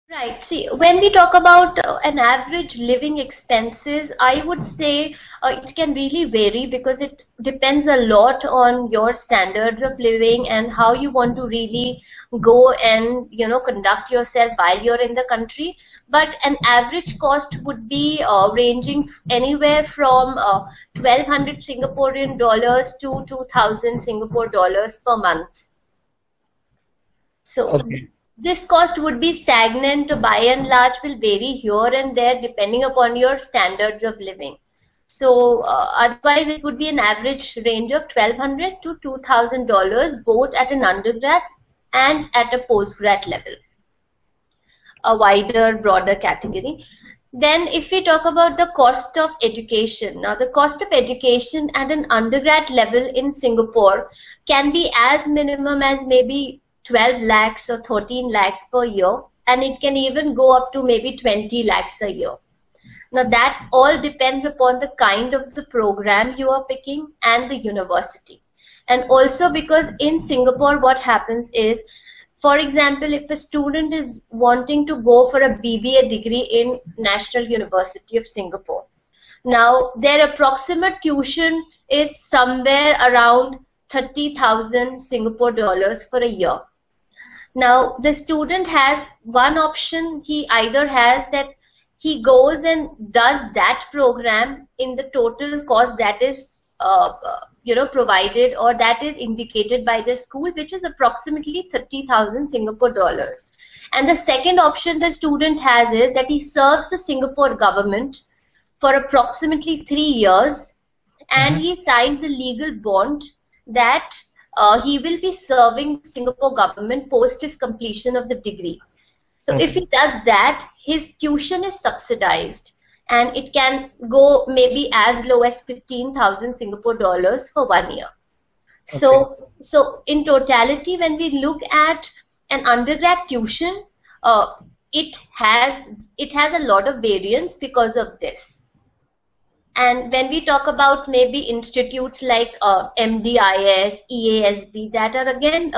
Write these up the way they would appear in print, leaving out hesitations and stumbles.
Right. See, when we talk about an average living expenses, I would say it can really vary because it depends a lot on your standards of living and how you want to really go and, conduct yourself while you're in the country. But an average cost would be ranging anywhere from 1,200 Singaporean dollars to 2,000 Singapore dollars per month. So Okay. this cost would be stagnant, by and large will vary here and there depending upon your standards of living. So otherwise it would be an average range of 1,200 to $2,000 both at an undergrad and at a postgrad level, a wider, broader category. Then if we talk about the cost of education, now the cost of education at an undergrad level in Singapore can be as minimum as maybe 12 lakhs or 13 lakhs per year, and it can even go up to maybe 20 lakhs a year. Now that all depends upon the kind of the program you are picking and the university. And also because in Singapore what happens is, for example, if a student is wanting to go for a BBA degree in National University of Singapore, now their approximate tuition is somewhere around 30,000 Singapore dollars for a year. Now the student has one option. He either has that he goes and does that program in the total cost that is provided or that is indicated by the school, which is approximately 30,000 Singapore dollars. And the second option the student has is that he serves the Singapore government for approximately 3 years, and he signs a legal bond that he will be serving Singapore government post his completion of the degree. So if he does that, his tuition is subsidized, and it can go maybe as low as 15,000 Singapore dollars for 1 year. So in totality, when we look at an undergrad tuition, it has a lot of variance because of this. And when we talk about maybe institutes like MDIS, EASB, that are again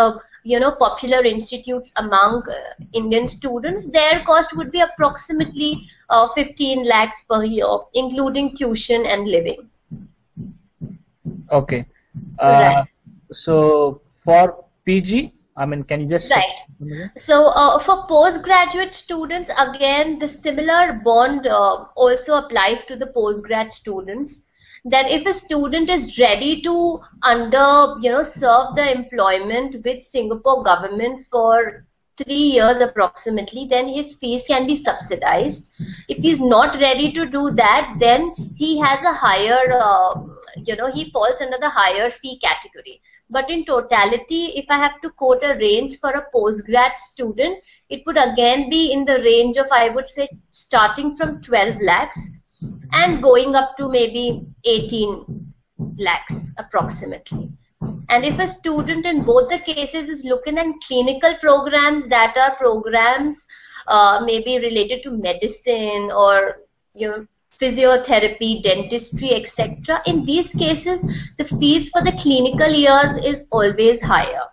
popular institutes among Indian students, their cost would be approximately 15 lakhs per year, including tuition and living. Okay. Right. So for PG, I mean, can you just Right. So for postgraduate students, again, the similar bond also applies to the postgrad students. That if a student is ready to serve the employment with Singapore government for 3 years approximately, then his fees can be subsidized. If he's not ready to do that, then he has a higher, he falls under the higher fee category. But in totality, if I have to quote a range for a postgrad student, it would again be in the range of, I would say, starting from 12 lakhs and going up to maybe 18 lakhs approximately. And if a student in both the cases is looking at clinical programs, that are programs maybe related to medicine or physiotherapy, dentistry, etc., in these cases the fees for the clinical years is always higher.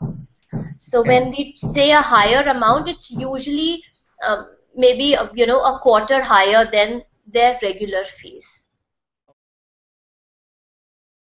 So when we say a higher amount, it's usually maybe a quarter higher than their regular fees.